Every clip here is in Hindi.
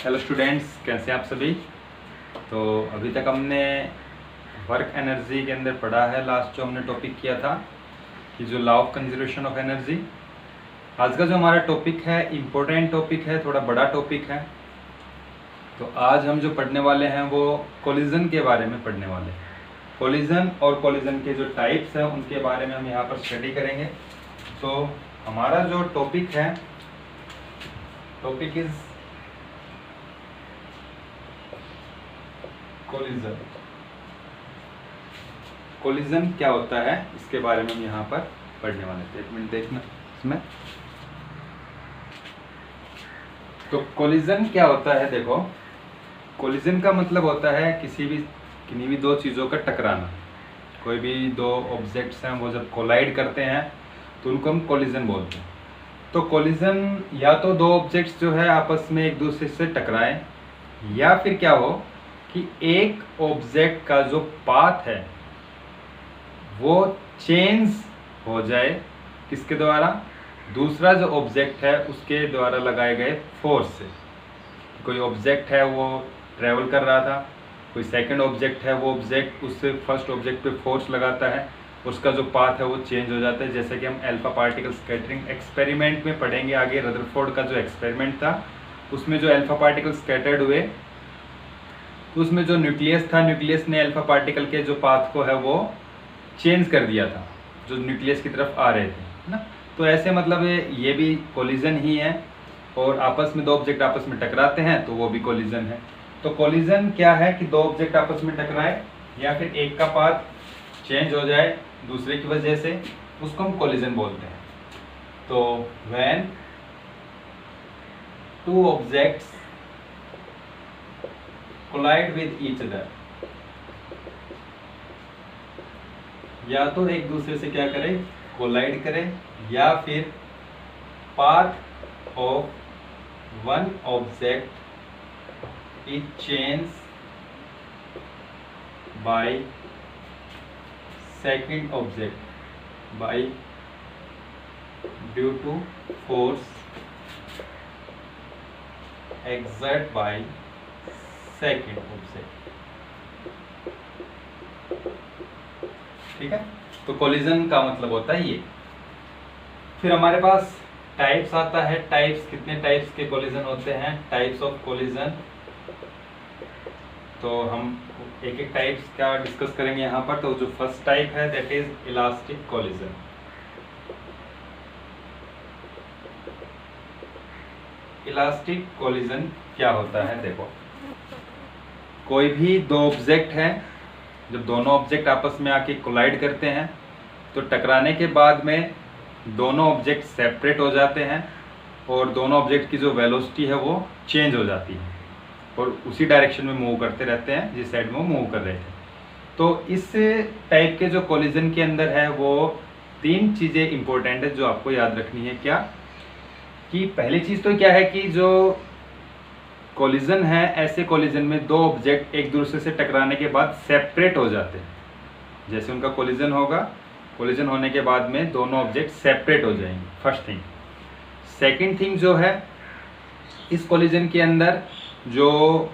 हेलो स्टूडेंट्स, कैसे हैं आप सभी। तो अभी तक हमने वर्क एनर्जी के अंदर पढ़ा है। लास्ट जो हमने टॉपिक किया था कि जो law of conservation of energy. आज का जो हमारा टॉपिक है इम्पोर्टेंट टॉपिक है, थोड़ा बड़ा टॉपिक है। तो आज हम जो पढ़ने वाले हैं वो कोलिजन के बारे में पढ़ने वाले हैं। कोलिजन और कोलिजन के जो टाइप्स हैं उनके बारे में हम यहाँ पर स्टडी करेंगे। तो हमारा जो टॉपिक है, टॉपिक इज कोलिजन। कोलिजन क्या होता है इसके बारे में हम यहाँ पर पढ़ने वाले थे। एक मिनट देखना इसमें। तो कोलिजन क्या होता है, देखो कोलिजन का मतलब होता है किन्हीं भी दो चीज़ों का टकराना। कोई भी दो ऑब्जेक्ट्स हैं वो जब कोलाइड करते हैं तो उनको हम कोलिजन बोलते हैं। तो कोलिजन या तो दो ऑब्जेक्ट्स जो है आपस में एक दूसरे से टकराएं, या फिर क्या हो कि एक ऑब्जेक्ट का जो पाथ है वो चेंज हो जाए, किसके द्वारा, दूसरा जो ऑब्जेक्ट है उसके द्वारा लगाए गए फोर्स से। कोई ऑब्जेक्ट है वो ट्रेवल कर रहा था, कोई सेकंड ऑब्जेक्ट है, वो ऑब्जेक्ट उससे फर्स्ट ऑब्जेक्ट पे फोर्स लगाता है, उसका जो पाथ है वो चेंज हो जाता है। जैसे कि हम अल्फा पार्टिकल स्कैटरिंग एक्सपेरिमेंट में पढ़ेंगे आगे। रदरफोर्ड का जो एक्सपेरिमेंट था उसमें जो अल्फा पार्टिकल स्कैटर्ड हुए, उसमें जो न्यूक्लियस था, न्यूक्लियस ने अल्फा पार्टिकल के जो पाथ को है वो चेंज कर दिया था जो न्यूक्लियस की तरफ आ रहे थे ना। तो ऐसे मतलब ये भी कोलिजन ही है। और आपस में दो ऑब्जेक्ट आपस में टकराते हैं तो वो भी कोलिजन है। तो कोलिजन क्या है कि दो ऑब्जेक्ट आपस में टकराए या फिर एक का पाथ चेंज हो जाए दूसरे की वजह से, उसको हम कोलिजन बोलते हैं। तो when two objects collide with each other, या तो एक दूसरे से क्या करें, कोलाइड करें, या फिर path of one object is change by second object by due to force exerted by second object. ठीक है, तो कोलिजन का मतलब होता है ये। फिर हमारे पास टाइप्स आता है। टाइप्स, कितने टाइप्स के कोलिजन होते हैं, टाइप्स ऑफ कोलिजन। तो हम एक एक टाइप्स का डिस्कस करेंगे यहाँ पर। तो जो फर्स्ट टाइप है that is elastic collision. Elastic collision क्या होता है, देखो कोई भी दो ऑब्जेक्ट हैं, जब दोनों ऑब्जेक्ट आपस में आके कोलाइड करते हैं तो टकराने के बाद में दोनों ऑब्जेक्ट सेपरेट हो जाते हैं और दोनों ऑब्जेक्ट की जो वेलोसिटी है वो चेंज हो जाती है और उसी डायरेक्शन में मूव करते रहते हैं जिस साइड में वो मूव कर रहे थे। तो इस टाइप के जो कोलिजन के अंदर है वो तीन चीज़ें इंपॉर्टेंट है जो आपको याद रखनी है। क्या कि पहली चीज़ तो क्या है कि जो कोलिजन है, ऐसे कोलिजन में दो ऑब्जेक्ट एक दूसरे से टकराने के बाद सेपरेट हो जाते हैं। जैसे उनका कोलिजन होगा, कोलिजन होने के बाद में दोनों ऑब्जेक्ट सेपरेट हो जाएंगे, फर्स्ट थिंग। सेकंड थिंग जो है, इस कोलिजन के अंदर जो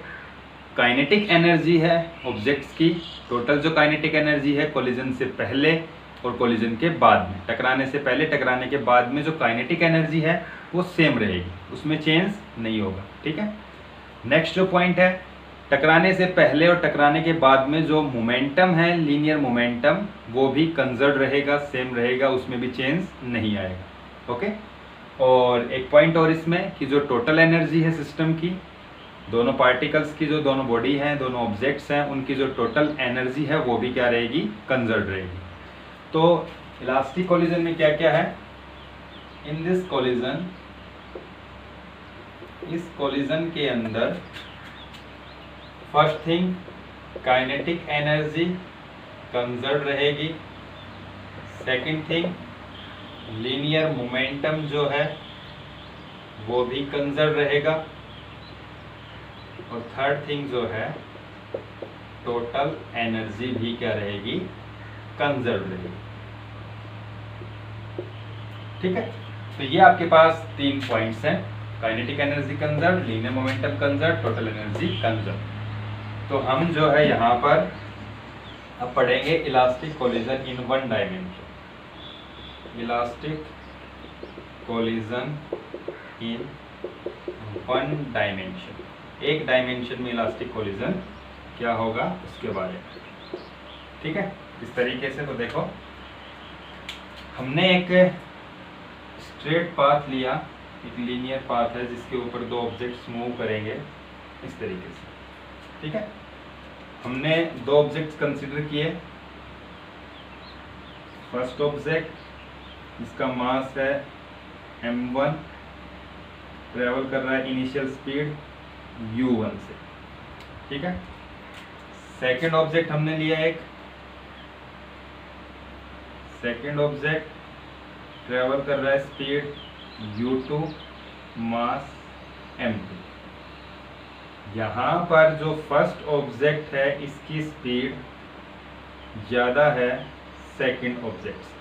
काइनेटिक एनर्जी है ऑब्जेक्ट्स की, टोटल जो काइनेटिक एनर्जी है कोलिजन से पहले और कोलिजन के बाद में, टकराने से पहले टकराने के बाद में जो काइनेटिक एनर्जी है वो सेम रहेगी, उसमें चेंज नहीं होगा। ठीक है, नेक्स्ट जो पॉइंट है, टकराने से पहले और टकराने के बाद में जो मोमेंटम है, लीनियर मोमेंटम, वो भी कंजर्व रहेगा, सेम रहेगा, उसमें भी चेंज नहीं आएगा। ओके, और एक पॉइंट और इसमें कि जो टोटल एनर्जी है सिस्टम की, दोनों पार्टिकल्स की, जो दोनों बॉडी हैं, दोनों ऑब्जेक्ट्स हैं, उनकी जो टोटल एनर्जी है वो भी क्या रहेगी, कंजर्व रहेगी। तो इलास्टिक कोलिजन में क्या क्या है, इन दिस कोलिजन, इस कोलिजन के अंदर first thing kinetic energy conserve रहेगी। सेकंड थिंग लीनियर मोमेंटम जो है वो भी कंजर्व रहेगा। और थर्ड थिंग जो है टोटल एनर्जी भी क्या रहेगी, कंजर्व रहेगी। ठीक है, तो ये आपके पास तीन पॉइंट्स हैं। Kinetic energy conserve, linear momentum conserve, total energy conserve. तो हम जो है यहाँ पर अब पढ़ेंगे elastic collision in one dimension. Elastic collision in one dimension, एक डायमेंशन में इलास्टिक कोलिजन क्या होगा उसके बारे में। ठीक है, इस तरीके से। तो देखो हमने एक स्ट्रेट पाथ लिया, एक लीनियर पाथ है जिसके ऊपर दो ऑब्जेक्ट्स मूव करेंगे इस तरीके से। ठीक है, हमने दो ऑब्जेक्ट्स कंसीडर किए। फर्स्ट ऑब्जेक्ट इसका मास है m1, ट्रेवल कर रहा है इनिशियल स्पीड u1 से। ठीक है, सेकेंड ऑब्जेक्ट हमने लिया एक, सेकेंड ऑब्जेक्ट ट्रेवल कर रहा है स्पीड u2, मास m2। यहाँ पर जो फर्स्ट ऑब्जेक्ट है इसकी स्पीड ज़्यादा है सेकेंड ऑब्जेक्ट से।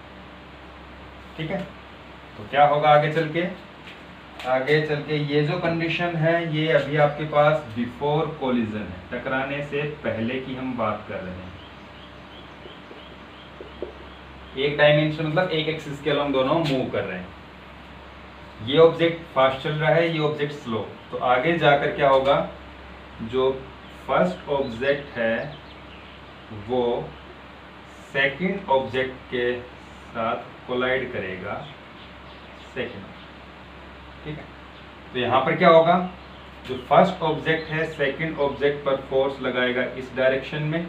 ठीक है, तो क्या होगा आगे चल के? आगे चल के ये जो कंडीशन है ये अभी आपके पास बिफोर कोलिजन है, टकराने से पहले की हम बात कर रहे हैं। एक डायमेंशन मतलब एक एक्सिस के अलॉन्ग दोनों मूव कर रहे हैं। ये ऑब्जेक्ट फास्ट चल रहा है, ये ऑब्जेक्ट स्लो। तो आगे जाकर क्या होगा, जो फर्स्ट ऑब्जेक्ट है वो सेकंड ऑब्जेक्ट के साथ कोलाइड करेगा सेकंड। ठीक है, तो यहाँ पर क्या होगा, जो फर्स्ट ऑब्जेक्ट है सेकंड ऑब्जेक्ट पर फोर्स लगाएगा इस डायरेक्शन में,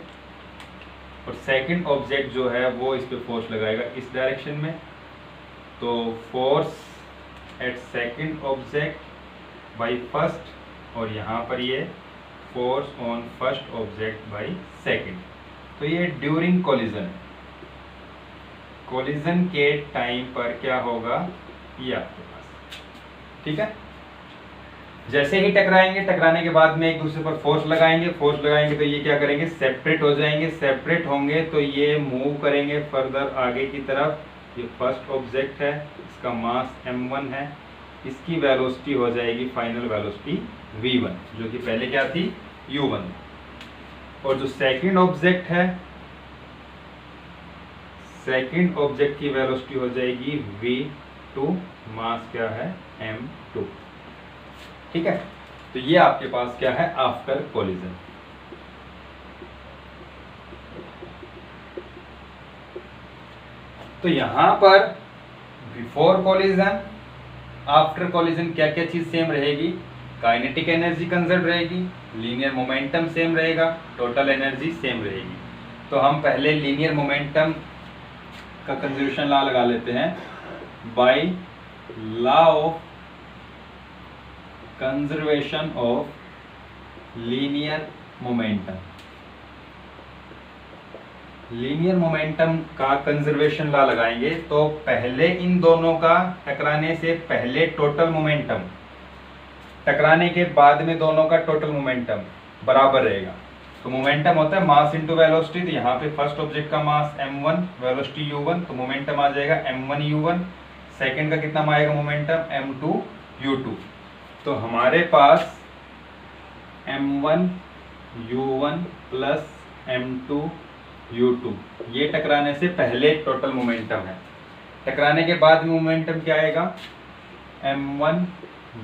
और सेकंड ऑब्जेक्ट जो है वो इस पे फोर्स लगाएगा इस डायरेक्शन में। तो force at second object by first, और यहाँ पर ये force on first object by second. तो ये ड्यूरिंग कोलिजन है। कोलिजन के टाइम पर क्या होगा ये आपके पास। ठीक है, जैसे ही टकराएंगे, टकराने के बाद में एक दूसरे पर फोर्स लगाएंगे, फोर्स लगाएंगे तो ये क्या करेंगे, सेपरेट हो जाएंगे। सेपरेट होंगे तो ये मूव करेंगे फर्दर आगे की तरफ। ये फर्स्ट ऑब्जेक्ट है, इसका मास m1 है, इसकी वेलोसिटी हो जाएगी फाइनल वेलोसिटी v1, जो कि पहले क्या थी u1। और जो सेकंड ऑब्जेक्ट है, सेकंड ऑब्जेक्ट की वेलोसिटी हो जाएगी v2, मास क्या है m2। ठीक है, तो ये आपके पास क्या है आफ्टर कोलिजन। तो यहां पर बिफोर कोलिजन, आफ्टर कोलिजन क्या क्या चीज सेम रहेगी? काइनेटिक एनर्जी कंजर्व रहेगी, लीनियर मोमेंटम सेम रहेगा, टोटल एनर्जी सेम रहेगी। तो हम पहले लीनियर मोमेंटम का कंजर्वेशन लॉ लगा लेते हैं। Bye law of conservation of linear momentum, linear momentum का कंजर्वेशन लॉ लगाएंगे तो पहले इन दोनों का टकराने से पहले टोटल मोमेंटम, टकराने के बाद में दोनों का टोटल मोमेंटम बराबर रहेगा। तो मोमेंटम होता है मास इनटू वेलोसिटी। तो यहाँ पे फर्स्ट ऑब्जेक्ट का मास m1, वेलोसिटी u1, तो मोमेंटम आ जाएगा m1 u1। सेकंड का कितना आएगा मोमेंटम m2 u2। तो हमारे पास m1 u1 plus m2 u2 ये टकराने से पहले टोटल मोमेंटम है। टकराने के बाद मोमेंटम क्या आएगा, m1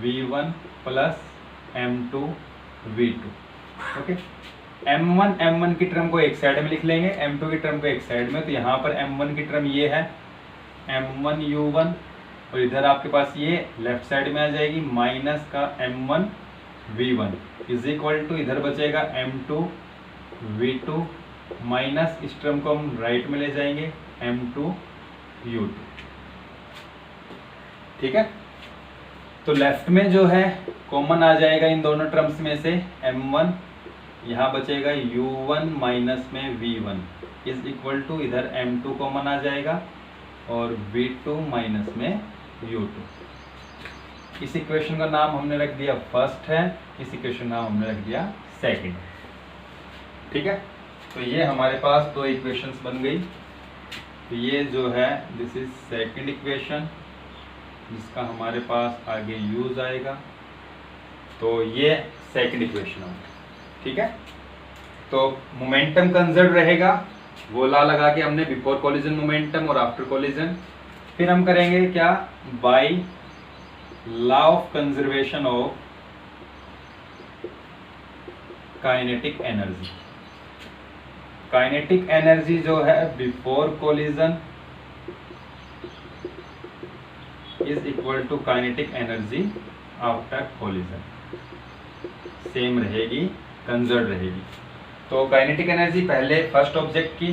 v1 plus m2 v2। Okay, m1 की टर्म को एक साइड में लिख लेंगे, m2 की टर्म को एक साइड में। तो यहाँ पर m1 की टर्म ये है m1 u1, और इधर आपके पास ये लेफ्ट साइड में आ जाएगी माइनस का m1 v1 is equal to, इधर बचेगा m2 v2 माइनस, इस टर्म को हम राइट में ले जाएंगे m2 u2। ठीक है, तो लेफ्ट में जो है कॉमन आ जाएगा इन दोनों टर्म्स में से m1, यहाँ बचेगा u1 माइनस में v1 इज इक्वल टू, इधर m2 कॉमन आ जाएगा और v2 माइनस में u2। इस इक्वेशन का नाम हमने रख दिया फर्स्ट है, इस इक्वेशन का नाम हमने रख दिया सेकंड। ठीक है, तो ये हमारे पास दो इक्वेशंस बन गई। तो ये जो है दिस इज सेकंड इक्वेशन, जिसका हमारे पास आगे यूज आएगा। तो ये सेकंड इक्वेशन है, ठीक है। तो मोमेंटम कंजर्व रहेगा, वो ला लगा के हमने बिफोर कोलिजन मोमेंटम और आफ्टर कोलिजन। फिर हम करेंगे क्या, by law of conservation of kinetic energy. Kinetic energy जो है before collision is equal to kinetic energy after collision, same रहेगी, कंजर्व रहेगी। तो काइनेटिक एनर्जी पहले फर्स्ट ऑब्जेक्ट की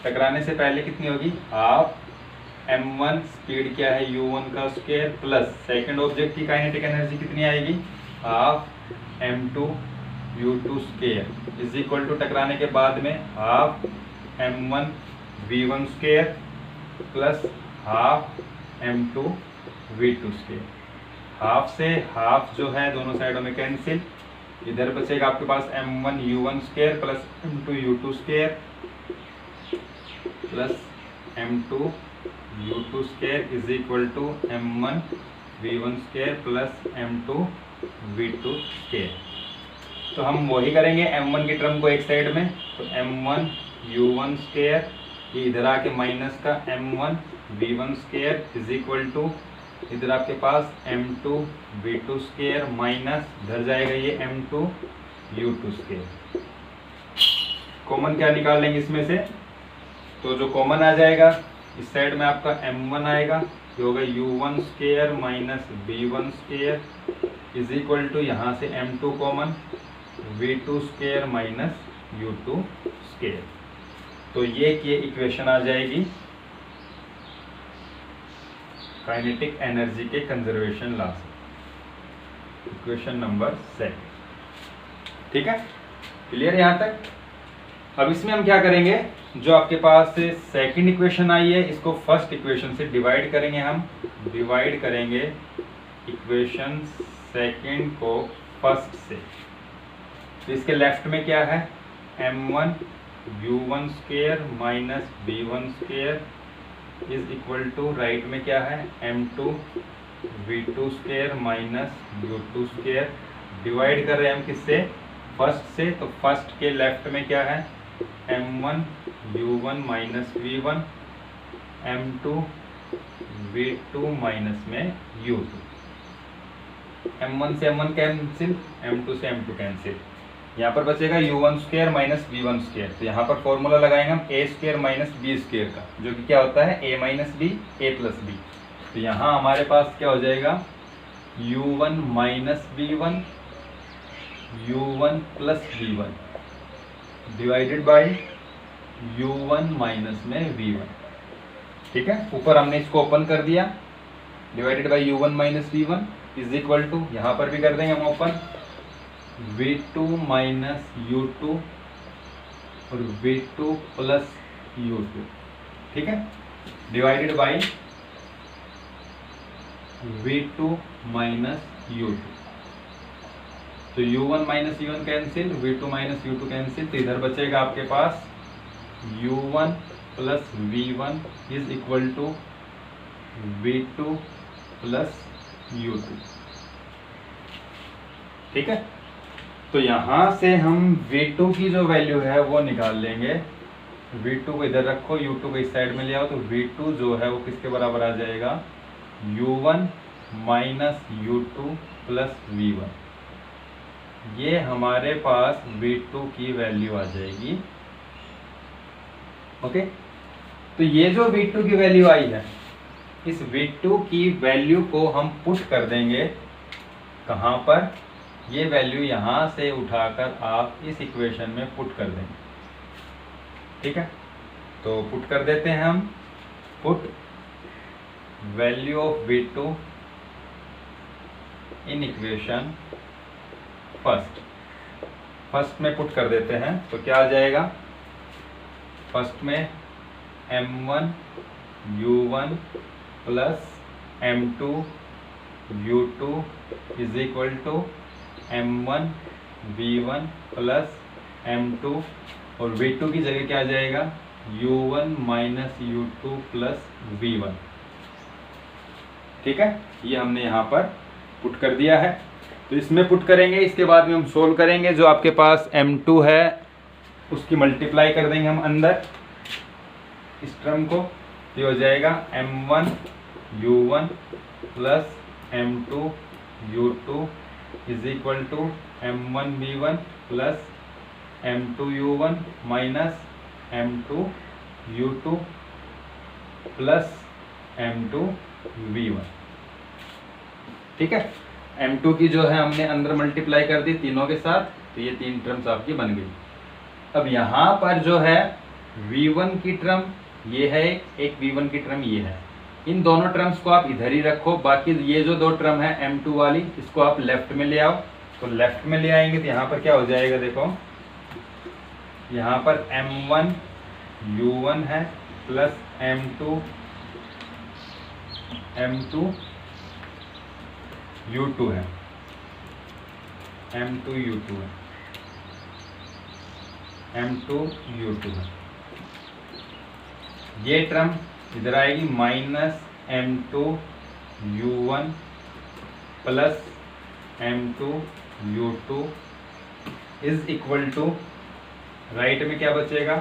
टकराने से पहले कितनी होगी, हाफ m1 स्पीड क्या है u1 का स्क्वायर प्लस सेकंड ऑब्जेक्ट की काइनेटिक एनर्जी कितनी आएगी, half m2 u2 square is equal to टकराने के बाद में half m1 v1 square plus half m2 v2 square. Half से हाफ जो है दोनों साइडों में कैंसिल, इधर बचेगा आपके पास m1 u1 square plus m2 u2 square plus m2 u2 square is equal to m1 v1 square plus m2 v2 square. तो हम वही करेंगे, m1 की टर्म को एक साइड में, तो m1 u1 स्क्वायर, ये इधर आके माइनस का m1 v1 square is equal to इधर आपके पास m2 v2 स्क्वायर माइनस इधर जाएगा ये m2 u2 स्क्वायर। कॉमन क्या निकाल लेंगे इसमें से, तो जो कॉमन आ जाएगा इस साइड में आपका m1 आएगा, जो होगा u1 square minus v1 square is equal to यहाँ से m2 common v2 square minus u2 square. तो ये इक्वेशन आ जाएगी काइनेटिक एनर्जी के कंजर्वेशन लॉ से, इक्वेशन नंबर 7, ठीक है, क्लियर यहाँ तक। अब इसमें हम क्या करेंगे, जो आपके पास सेकंड इक्वेशन आई है इसको फर्स्ट इक्वेशन से डिवाइड करेंगे, हम डिवाइड करेंगे इक्वेशन सेकंड को फर्स्ट से। तो इसके लेफ्ट में क्या है, m1 u1 square minus v1 square is equal to right में क्या है m2 v2 square minus u2 square. Divide कर रहे हैं हम किससे, फर्स्ट से, तो फर्स्ट के लेफ्ट में क्या है m1 u1 minus v1 m2 v2 minus में u2। m1 से m1 कैंसिल, m2 से m2 कैंसिल, यहाँ पर बचेगा u1 square minus v1 square. तो यहाँ पर फॉर्मूला लगाएंगे हम a square minus b square का, जो कि क्या होता है a minus b a plus b। तो यहाँ हमारे पास क्या हो जाएगा u1 minus v1 u1 plus v1 divided by u1 minus में v1, ठीक है। ऊपर हमने इसको ओपन कर दिया, divided by u1 minus v1 is equal to, यहाँ पर भी कर देंगे हम ओपन, v2 माइनस u2 और v2 प्लस u2, ठीक है, divided by v2 minus u2। तो u1 minus u1 cancel, v2 minus u2 cancel, तो इधर बचेगा आपके पास u1 plus v1 is equal to v2 plus u2, ठीक है। तो यहाँ से हम v2 की जो वैल्यू है वो निकाल लेंगे, v2 को इधर रखो, u2 को इस साइड में ले आओ, तो v2 जो है वो किसके बराबर आ जाएगा u1 minus u2 plus v1। ये हमारे पास v2 की वैल्यू आ जाएगी, ओके। तो ये जो v2 की वैल्यू आई है, इस v2 की वैल्यू को हम पुट कर देंगे कहाँ पर, ये वैल्यू यहाँ से उठाकर आप इस इक्वेशन में पुट कर देंगे, ठीक है। तो पुट कर देते हैं हम, put value of v2 in equation first में पुट कर देते हैं, तो क्या आ जाएगा, फर्स्ट में m1 u1 plus m2 u2 is equal to m1 v1 plus m2, और v2 की जगह क्या आ जाएगा u1 minus u2 plus v1, ठीक है। ये हमने यहाँ पर पुट कर दिया है। तो इसमें पुट करेंगे, इसके बाद में हम सोल्व करेंगे। जो आपके पास m2 है उसकी मल्टीप्लाई कर देंगे हम अंदर इस टर्म को, ये हो जाएगा m1 u1 plus m2 u2 is equal to m1 v1 plus m2 u1 minus m2 u2 plus m2 v1। ठीक है, m2 की जो है हमने अंदर मल्टीप्लाई कर दी तीनों के साथ, तो ये तीन टर्म्स आपकी बन गई। अब यहाँ पर जो है v1 की टर्म ये है, एक v1 की टर्म ये है, इन दोनों टर्म्स को आप इधर ही रखो। बाकी ये जो दो टर्म है m2 वाली, इसको आप लेफ्ट में ले आओ। तो लेफ्ट में ले आएंगे तो यहाँ पर क्या हो जाएगा, देखो यहाँ पर m1 u1 है प्लस m2 u2 है, m2 u2 है, m2 u2 है। ये टर्म इधर आएगी minus m2 u1 plus m2 u2 is equal to, right में क्या बचेगा,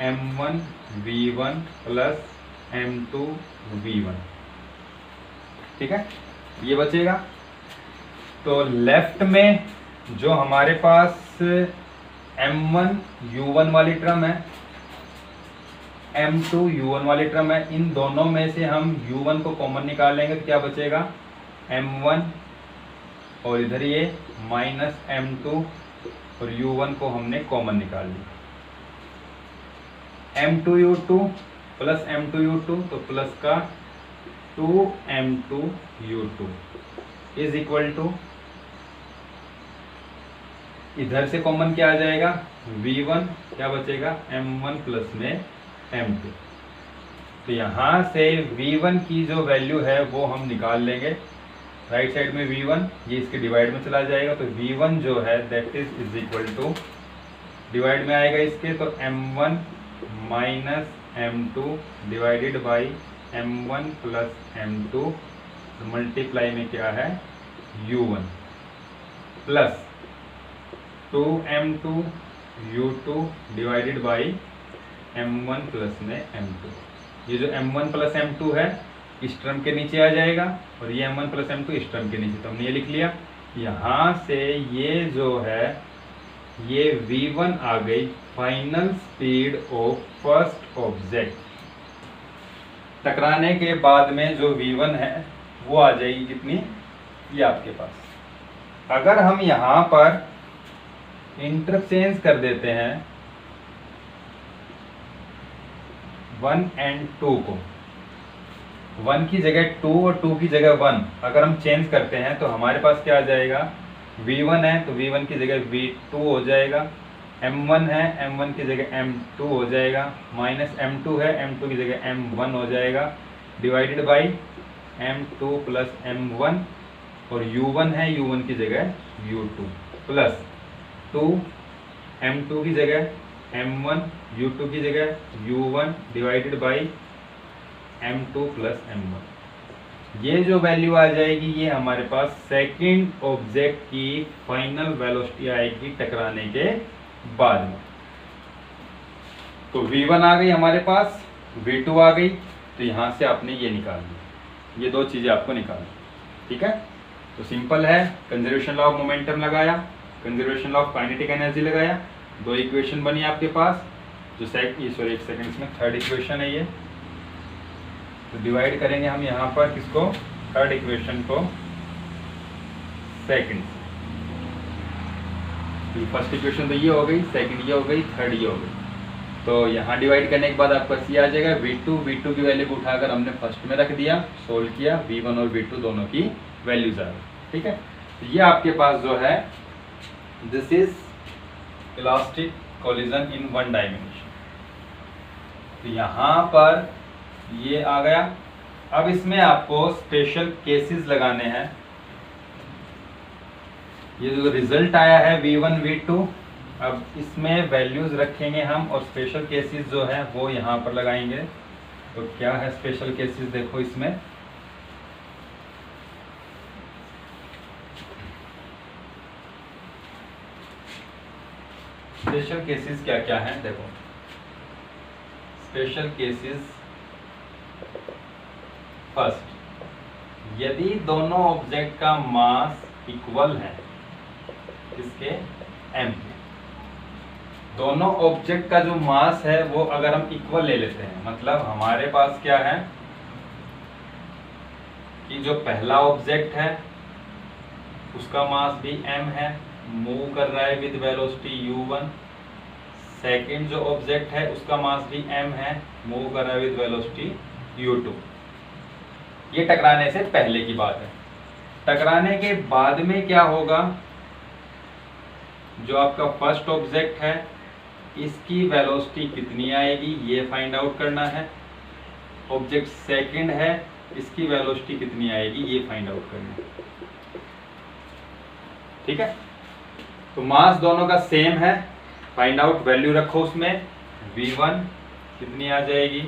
m1 v1 plus m2 v1। ठीक है, ये बचेगा। तो लेफ्ट में जो हमारे पास m1 u1 वाली टर्म है, m2 u1 वाली टर्म है, इन दोनों में से हम u1 को कॉमन निकालेंगे तो क्या बचेगा, m1 और इधर ये माइनस m2 और u1 को हमने कॉमन निकाल लिया। m2 u2 plus m2 u2 तो प्लस का 2m2 u2 is equal to, इधर से कॉमन क्या आ जाएगा, v1 क्या बचेगा, m1 प्लस में m2। तो यहाँ से v1 की जो वैल्यू है वो हम निकाल लेंगे। राइट साइड में v1, ये इसके डिवाइड में चला जाएगा, तो v1 जो है that is equal to, divide में आएगा इसके, तो m1 minus m2 divided by m1 plus m2, multiply में क्या है u1 plus 2m2 u2 divided by m1 plus में m2। ये जो m1 प्लस m2 है इस टर्म के नीचे आ जाएगा, और ये m1 प्लस m2 इस टर्म के नीचे, तो हमने ये लिख लिया। यहाँ से ये जो है ये v1 आ गई final speed of first object. टकराने के बाद में जो v1 है वो आ जाएगी कितनी, ये आपके पास। अगर हम यहाँ पर इंटरचेंज कर देते हैं 1 एंड 2 को, 1 की जगह 2 और 2 की जगह 1 अगर हम चेंज करते हैं तो हमारे पास क्या आ जाएगा, v1 है तो v1 की जगह v2 हो जाएगा, m1 है m1 की जगह m2 हो जाएगा, माइनस m2 है m2 की जगह m1 हो जाएगा, divided by m2 plus m1, और u1 है u1 की जगह u2 प्लस 2 m2 की जगह m1 u2 की जगह u1 divided by m2 plus m1। ये जो वैल्यू आ जाएगी ये हमारे पास सेकंड ऑब्जेक्ट की फाइनल वेलोसिटी आएगी टकराने के बाद में। तो v1 आ गई हमारे पास, v2 आ गई, तो यहाँ से आपने ये निकाल ली, ये दो चीज़ें आपको निकालनी। ठीक है, तो सिंपल है, कंजर्वेशन लॉ ऑफ मोमेंटम लगाया, conservation law of kinetic energy लगाया, दो इक्वेशन बनी आपके पास, जो एक सेकंड में थर्ड इक्वेशन है ये। तो डिवाइड करेंगे हम यहाँ पर किसको, थर्ड इक्वेशन को सेकंड से। तो फर्स्ट इक्वेशन तो ये हो गई, सेकंड ये हो गई, थर्ड ये हो गई। तो यहाँ डिवाइड करने के बाद आपका सी आ जाएगा, v2 की वैल्यू को उठाकर हमने फर्स्ट में रख दिया, सोल्व किया, v1 और v2 दोनों की वैल्यूज आ गई। ठीक है, तो ये आपके पास जो है this is elastic collision in one dimension. तो यहाँ पर ये आ गया। अब इसमें आपको स्पेशल केसेस लगाने हैं। ये जो रिजल्ट आया है v1 v2, अब इसमें वैल्यूज रखेंगे हम और स्पेशल केसेस जो है वो यहाँ पर लगाएंगे। तो क्या है स्पेशल केसेस, देखो इसमें स्पेशल केसेस क्या क्या हैं देखो। स्पेशल केसेस, फर्स्ट, यदि दोनों ऑब्जेक्ट का मास इक्वल है, इसके m, दोनों ऑब्जेक्ट का जो मास है वो अगर हम इक्वल ले लेते हैं, मतलब हमारे पास क्या है कि जो पहला ऑब्जेक्ट है उसका मास भी m है, मूव कर रहा है विद वेलोसिटी u1। सेकंड जो ऑब्जेक्ट है उसका मास भी m है, मूव कर रहा है विद वेलोसिटी u2। ये टकराने से पहले की बात है। टकराने के बाद में क्या होगा, जो आपका फर्स्ट ऑब्जेक्ट है इसकी वेलोसिटी कितनी आएगी ये फाइंड आउट करना है। ऑब्जेक्ट सेकंड है इसकी वेलोसिटी कितनी आएगी ये फाइंड आउट करना है। ठीक है, तो मास दोनों का सेम है, फाइंड आउट वैल्यू रखो उसमें। v1 कितनी आ जाएगी,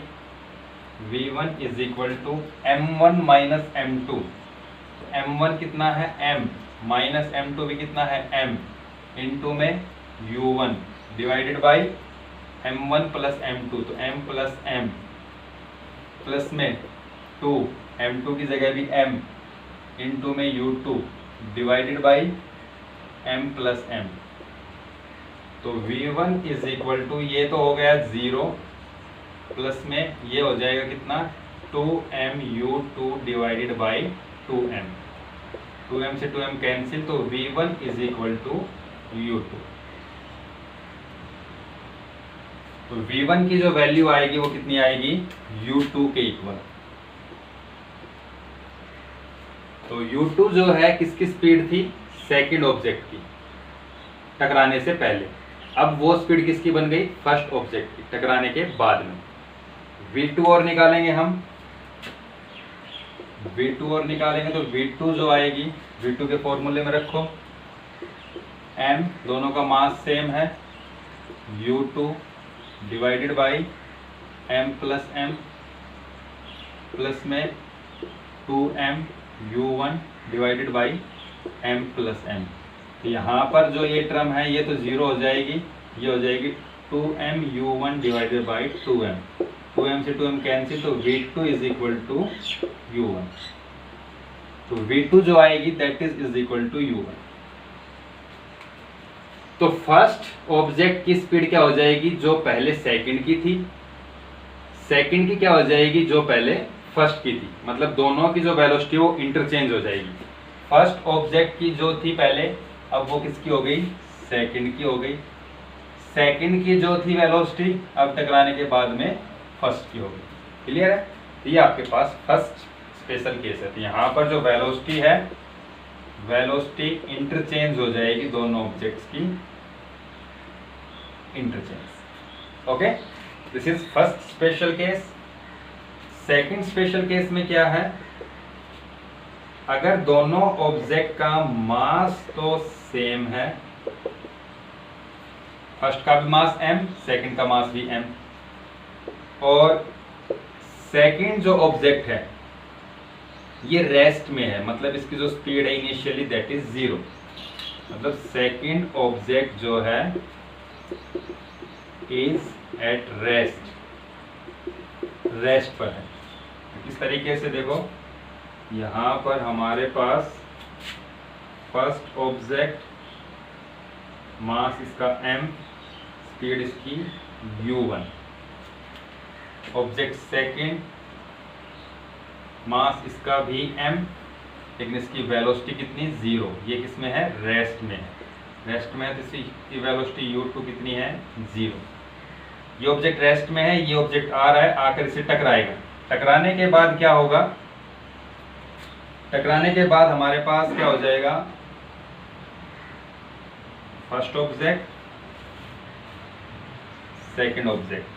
v1 is equal to m1 minus m2। m1 कितना है m, माइनस m2 भी कितना है m, इनटू में u1 divided by m1 plus m2, तो m प्लस m प्लस में 2, m2 की जगह भी m, इनटू में u2 divided by m plus m। तो v1 इज इक्वल टू, ये तो हो गया 0, प्लस में ये हो जाएगा कितना 2m u2 divided by 2m, 2m से 2m कैंसिल, तो v1 is equal to u2। तो v1 की जो वैल्यू आएगी वो कितनी आएगी, u2 के इक्वल। तो u2 जो है किसकी स्पीड थी, सेकंड ऑब्जेक्ट की टकराने से पहले। अब वो स्पीड किसकी बन गई, फर्स्ट ऑब्जेक्ट की टकराने के बाद में। v2 और निकालेंगे हम, v2 और निकालेंगे तो v2 जो आएगी, v2 के फॉर्मूले में रखो, m दोनों का मास सेम है, u2 divided by m plus m plus में 2m u1 divided by m plus m। तो यहाँ पर जो ये टर्म है ये तो 0 हो जाएगी, ये हो जाएगी 2m u1 divided by 2m, 2m से 2m कैंसिल, तो v2 is equal to u1। तो v2 जो आएगी that is equal to u1। तो फर्स्ट ऑब्जेक्ट की स्पीड क्या हो जाएगी, जो पहले सेकंड की थी, सेकंड की क्या हो जाएगी, जो पहले फर्स्ट की थी, मतलब दोनों की जो वेलोसिटी वो इंटरचेंज हो जाएगी। फर्स्ट ऑब्जेक्ट की जो थी पहले, अब वो किसकी हो गई, सेकंड की हो गई। सेकंड की जो थी वेलोसिटी अब टकराने के बाद में फर्स्ट की हो गई। क्लियर है, ये आपके पास फर्स्ट स्पेशल केस है। तो यहाँ पर जो वेलोसिटी है, वेलोसिटी इंटरचेंज हो जाएगी दोनों ऑब्जेक्ट्स की, interchange. Okay, this is first special case. Second special case में क्या है, अगर दोनों ऑब्जेक्ट का मास तो सेम है, फर्स्ट का भी मास m, सेकंड का मास भी m, और सेकंड जो ऑब्जेक्ट है ये रेस्ट में है, मतलब इसकी जो स्पीड है इनिशियली दैट इज 0, मतलब सेकंड ऑब्जेक्ट जो है इज एट रेस्ट, रेस्ट पर है। इस तरीके से देखो, यहाँ पर हमारे पास फर्स्ट ऑब्जेक्ट मास इसका m, स्पीड इसकी u1, ऑब्जेक्ट सेकंड मास इसका भी m, लेकिन इसकी वेलोसिटी कितनी 0, ये किसमें है, रेस्ट में है। रेस्ट में है तो इसकी वेलोसिटी u2 कितनी है, 0। ये ऑब्जेक्ट रेस्ट में है, ये ऑब्जेक्ट आ रहा है, आकर इसे टकराएगा। टकराने के बाद क्या होगा, टकराने के बाद हमारे पास क्या हो जाएगा, फर्स्ट ऑब्जेक्ट सेकंड ऑब्जेक्ट।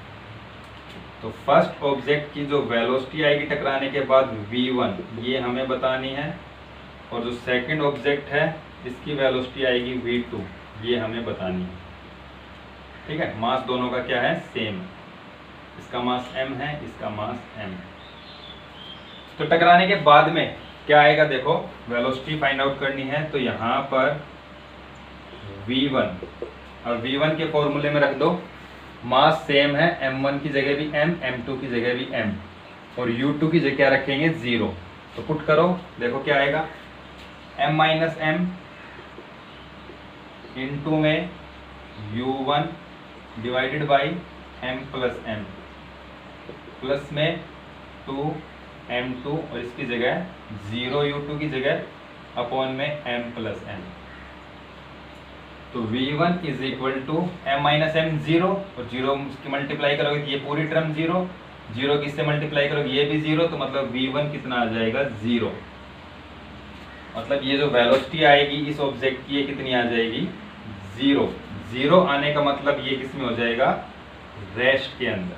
तो फर्स्ट ऑब्जेक्ट की जो वेलोसिटी आएगी टकराने के बाद v1, ये हमें बतानी है, और जो सेकंड ऑब्जेक्ट है इसकी वेलोसिटी आएगी v2, ये हमें बतानी है। ठीक है, मास दोनों का क्या है, सेम, इसका मास m है, इसका मास m है। तो टकराने के बाद में क्या आएगा, देखो वेलोसिटी फाइंड आउट करनी है, तो यहाँ पर v1 अब v1 के फॉर्मूले में रख दो, मास सेम है, m1 की जगह भी m, m2 की जगह भी m, और u2 की जगह क्या रखेंगे 0। तो पुट करो, देखो क्या आएगा, m माइनस m इंटू में u1 divided by m plus m, plus में 2m2 और इसकी जगह 0 u2 की जगह अपॉन में m प्लस m। तो v1 is equal to m minus m 0, और 0 की मल्टीप्लाई करोगे तो ये पूरी टर्म 0, 0 किससे मल्टीप्लाई करोगे ये भी 0, तो मतलब v1 कितना आ जाएगा 0। मतलब ये जो वेलोसिटी आएगी इस ऑब्जेक्ट की ये कितनी आ जाएगी 0। 0 आने का मतलब ये किस में हो जाएगा, रेस्ट के अंदर।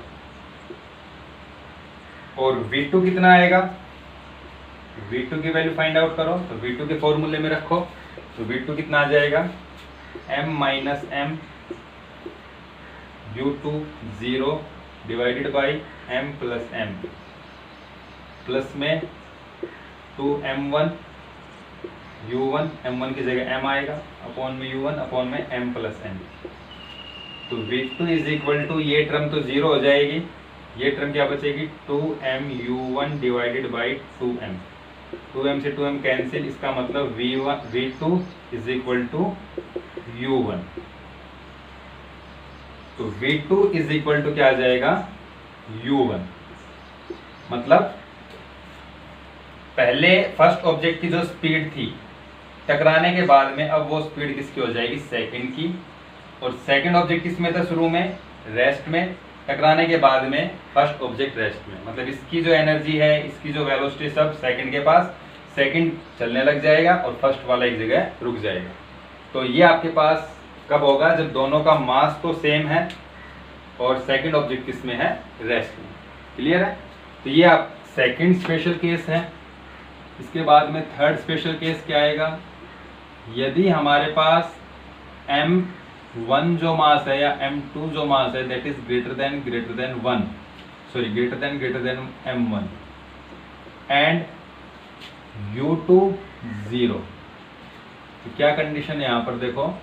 और v2 कितना आएगा, v2 की वैल्यू फाइंड आउट करो, तो v2 के फॉर्मूले में रखो, तो v2 कितना आ जाएगा m minus m u2 0 divided by m plus m, plus में 2m1 u1, m1 की जगह m आएगा, अपॉन में u1 अपॉन में m प्लस m। तो v2 इज इक्वल टू, ये टर्म तो 0 हो जाएगी, ये टर्म क्या बचेगी 2m u1 divided by 2m, 2m से 2m कैंसिल, इसका मतलब v2 is equal to u1। तो v2 इज इक्वल टू क्या आ जाएगा u1। मतलब पहले फर्स्ट ऑब्जेक्ट की जो स्पीड थी टकराने के बाद में, अब वो स्पीड किसकी हो जाएगी सेकंड की, और सेकंड ऑब्जेक्ट किसमें था शुरू में, रेस्ट में, टकराने के बाद में फर्स्ट ऑब्जेक्ट रेस्ट में। मतलब इसकी जो एनर्जी है, इसकी जो वेलोसिटी सब सेकंड के पास, सेकंड चलने लग जाएगा और फर्स्ट वाला एक जगह रुक जाएगा। तो ये आपके पास कब होगा, जब दोनों का मास तो सेम है और सेकंड ऑब्जेक्ट किसमें है, रेस्ट में। क्लियर है। तो ये आप सेकंड स्पेशल केस है। इसके बाद में थर्ड स्पेशल केस क्या आएगा, यदि हमारे पास m1 जो मास है या m2 जो मास है that is greater than m1 and u2 0। तो क्या कंडीशन है यहाँ पर देखो,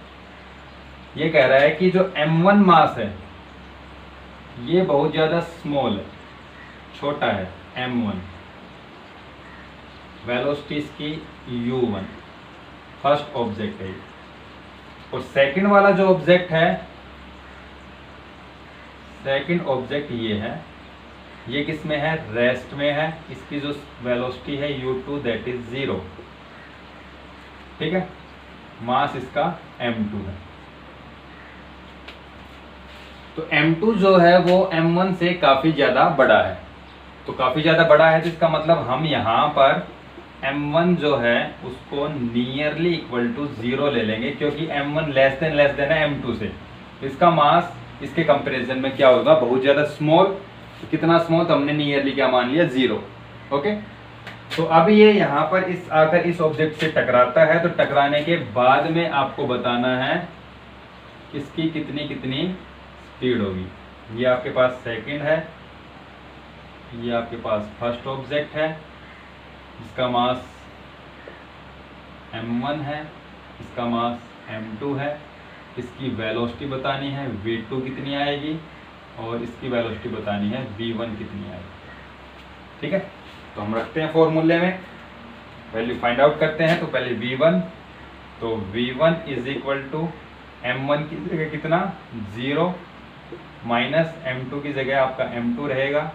ये कह रहा है कि जो m1 मास है ये बहुत ज्यादा स्मॉल है, छोटा है m1, वेलोसिटी इसकी u1, फर्स्ट ऑब्जेक्ट है ये, और सेकंड वाला जो ऑब्जेक्ट है, सेकंड ऑब्जेक्ट ये है, ये किस में है, रेस्ट में है, इसकी जो वेलोसिटी है u2 दैट इज 0। ठीक है, मास इसका m2 है। तो m2 जो है वो m1 से काफी ज्यादा बड़ा है। तो काफी ज्यादा बड़ा है तो इसका मतलब हम यहाँ पर m1 जो है उसको नियरली इक्वल टू 0 ले लेंगे, क्योंकि m1 लेस देन है m2 से। इसका मास इसके कंपैरिजन में क्या होगा, बहुत ज्यादा स्मॉल। तो कितना स्मॉल, तो हमने नियरली क्या मान लिया 0। ओके, तो अब ये यहाँ पर इस आकर इस ऑब्जेक्ट से टकराता है, तो टकराने के बाद में आपको बताना है इसकी कितनी स्पीड होगी। ये आपके पास सेकंड है, ये आपके पास फर्स्ट ऑब्जेक्ट है, इसका मास m1 है, इसका मास m2 है, इसकी वेलोसिटी बतानी है v2 कितनी आएगी, और इसकी वेलोसिटी बतानी है v1 कितनी आएगी। ठीक है, तो हम रखते हैं फॉर्मूले में, वैल्यू फाइंड आउट करते हैं। तो पहले v1, तो v1 is equal to m1 की जगह कितना 0 माइनस m2 की जगह आपका m2 रहेगा,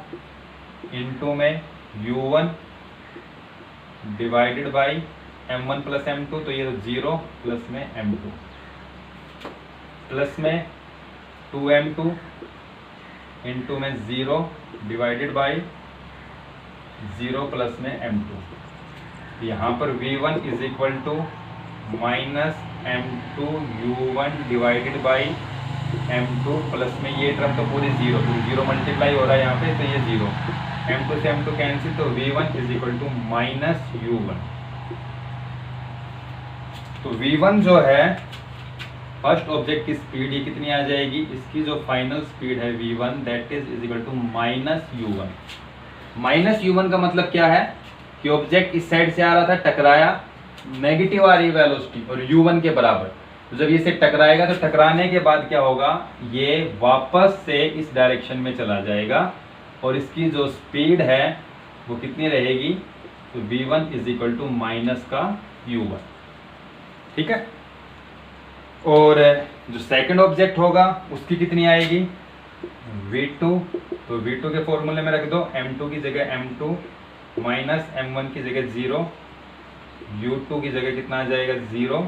इनटू में u1 divided by m1 plus m2, तो ये 0 प्लस में m2, प्लस में 2m2 इनटू में 0 डिवाइडेड बाई 0 प्लस में m2। यहाँ पर v1 is equal to minus m2 u1 divided by m2, plus में ये टर्म तो पूरी 0 मल्टीप्लाई हो रहा है यहाँ पे, तो ये 0, m2 से m2 कैंसिल, तो v1 is equal to minus u1। तो v1 जो है फर्स्ट ऑब्जेक्ट की स्पीड ये कितनी आ जाएगी, इसकी जो फाइनल स्पीड है v1 that is equal to minus u1। Minus u1 का मतलब क्या है कि ऑब्जेक्ट इस साइड से आ रहा था, टकराया, नेगेटिव आ रही वेलोसिटी और u1 के बराबर, तो जब ये से टकराएगा तो टकराने के बाद क्या होगा, ये वापस से इस डायरेक्शन में चला जाएगा और इसकी जो स्पीड है वो कितनी रहेगी, तो v1 is equal to minus का u1, ठीक है। और जो सेकंड ऑब्जेक्ट होगा उसकी कितनी आएगी, v2, तो v2 के फॉर्मूले में रख दो m2 की जगह m2 माइनस m1 की जगह 0, u2 की जगह कितना आ जाएगा 0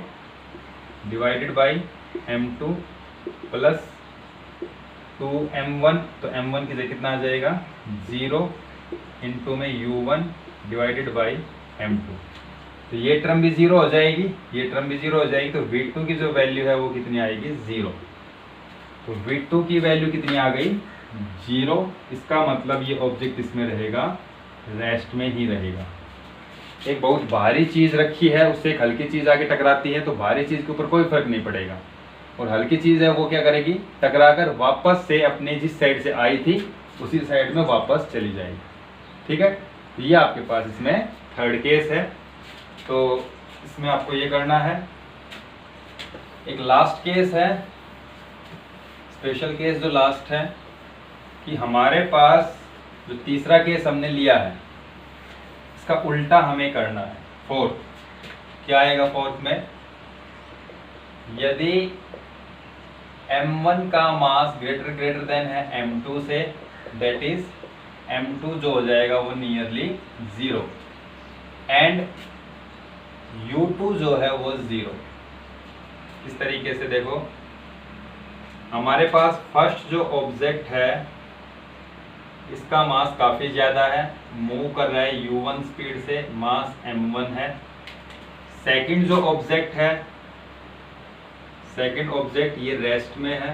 divided by m2 plus 2m1, तो m1 की जगह कितना आ जाएगा 0 इंटू में u1 डिवाइडेड बाई m2, तो ये टर्म भी 0 हो जाएगी, ये टर्म भी 0 हो जाएगी, तो v2 की जो वैल्यू है वो कितनी आएगी 0, तो v2 की वैल्यू कितनी आ गई 0। इसका मतलब ये ऑब्जेक्ट इसमें रहेगा, रेस्ट में ही रहेगा। एक बहुत भारी चीज रखी है उससे एक हल्की चीज आके टकराती है तो भारी चीज के ऊपर कोई फर्क नहीं पड़ेगा, और हल्की चीज है वो क्या करेगी, टकराकर वापस से अपने जिस साइड से आई थी उसी साइड में वापस चली जाएगी, ठीक है। तो ये आपके पास इसमें थर्ड केस है। तो इसमें आपको ये करना है। एक लास्ट केस है, स्पेशल केस जो लास्ट है, कि हमारे पास जो तीसरा केस हमने लिया है इसका उल्टा हमें करना है। फोर्थ क्या आएगा, फोर्थ में यदि m1 का मास ग्रेटर देन है m2 से, दैट इज m2 जो हो जाएगा वो नियरली 0 एंड u2 जो है वो 0। इस तरीके से देखो, हमारे पास फर्स्ट जो ऑब्जेक्ट है इसका मास काफ़ी ज़्यादा है, मूव कर रहा है u1 स्पीड से, मास m1 है। सेकंड जो ऑब्जेक्ट है, सेकंड ऑब्जेक्ट ये रेस्ट में है,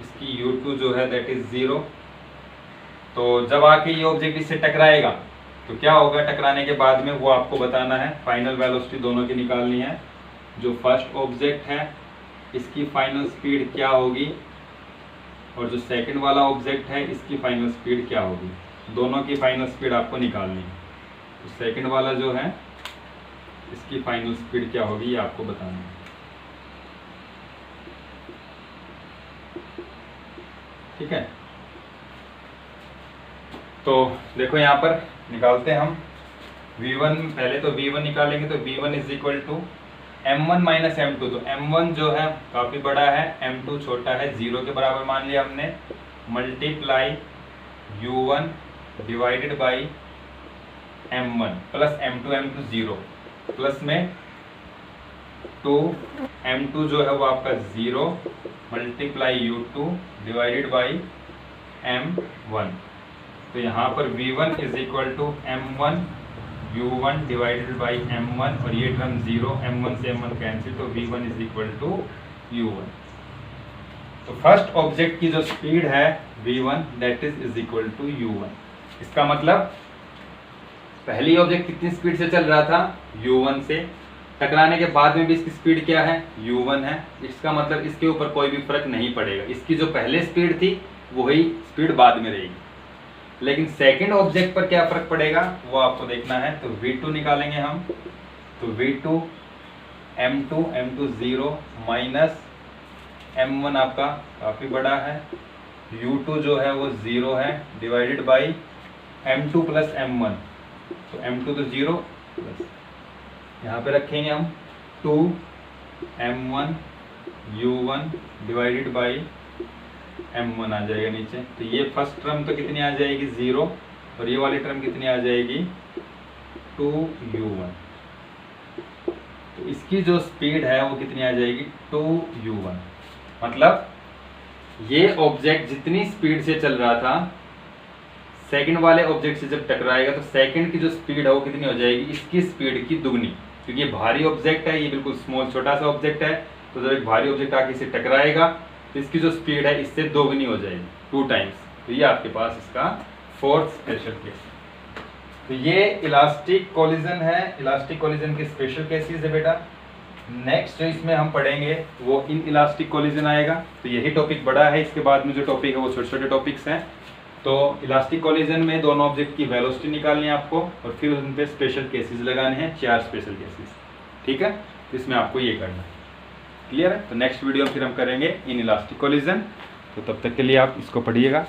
इसकी u2 जो है दैट इज 0। तो जब आके ये ऑब्जेक्ट इससे टकराएगा तो क्या होगा, टकराने के बाद में वो आपको बताना है, फाइनल वेलोसिटी दोनों की निकालनी है। जो फर्स्ट ऑब्जेक्ट है इसकी फाइनल स्पीड क्या होगी और जो सेकंड वाला ऑब्जेक्ट है इसकी फाइनल स्पीड क्या होगी, दोनों की फाइनल स्पीड आपको निकालनी है। तो सेकंड वाला जो है इसकी फाइनल स्पीड क्या होगी ये आपको बताना है, ठीक है। तो देखो यहाँ पर निकालते हैं हम v1, पहले तो v1 निकालेंगे, तो v1 is equal to m1 minus m2, तो m1 जो है काफ़ी बड़ा है, m2 छोटा है, 0 के बराबर मान लिया हमने, multiply u1 divided by m1 plus m2 0 plus में 2 m2 जो है वो आपका 0 multiply u2 divided by m1। तो यहाँ पर v1 is equal to m1 u1 divided by m1 और ये टर्म 0, m1 से m1 कैंसिल, तो v1 is equal to u1। तो फर्स्ट ऑब्जेक्ट की जो स्पीड है v1 that is equal to u1। इसका मतलब पहली ऑब्जेक्ट कितनी स्पीड से चल रहा था, u1 से, टकराने के बाद में भी इसकी स्पीड क्या है, u1 है। इसका मतलब इसके ऊपर कोई भी फर्क नहीं पड़ेगा, इसकी जो पहले स्पीड थी वही स्पीड बाद में रहेगी। लेकिन सेकंड ऑब्जेक्ट पर क्या फर्क पड़ेगा वो आपको देखना है। तो v2 निकालेंगे हम, तो v2 m2 0 माइनस m1 आपका काफ़ी बड़ा है, u2 जो है वो 0 है divided by m2 plus m1, तो m2 तो 0 प्लस यहाँ पे रखेंगे हम 2 m1 u1 divided by m1 आ जाएगा नीचे। तो ये फर्स्ट टर्म तो कितनी आ जाएगी 0 और ये वाली टर्म कितनी आ जाएगी 2u1। तो इसकी जो स्पीड है वो कितनी आ जाएगी 2u1। मतलब ये ऑब्जेक्ट जितनी स्पीड से चल रहा था सेकंड वाले ऑब्जेक्ट से जब टकराएगा तो सेकंड की जो स्पीड है वो कितनी हो जाएगी, इसकी स्पीड की दुगनी, क्योंकि ये भारी ऑब्जेक्ट है, ये बिल्कुल स्मॉल छोटा सा ऑब्जेक्ट है। तो जब एक भारी ऑब्जेक्ट आके इसे टकराएगा तो इसकी जो स्पीड है इससे दोगुनी हो जाएगी, 2 टाइम्स। तो ये आपके पास इसका फोर्थ स्पेशल केस। तो ये इलास्टिक कोलिजन है, इलास्टिक कोलिजन के स्पेशल केसेस है बेटा। नेक्स्ट जो इसमें हम पढ़ेंगे वो इन इलास्टिक कोलिजन आएगा। तो यही टॉपिक बड़ा है, इसके बाद में जो टॉपिक है वो छोटे छोटे टॉपिक्स हैं। तो इलास्टिक कोलिजन में दोनों ऑब्जेक्ट की वेलोसिटी निकालनी है आपको और फिर उन पे स्पेशल केसेस लगाने हैं, 4 स्पेशल केसेस, ठीक है। तो इसमें आपको ये करना है। क्लियर है? तो नेक्स्ट वीडियो में फिर हम करेंगे इन इलास्टिक कोलिजन। तो तब तक के लिए आप इसको पढ़िएगा।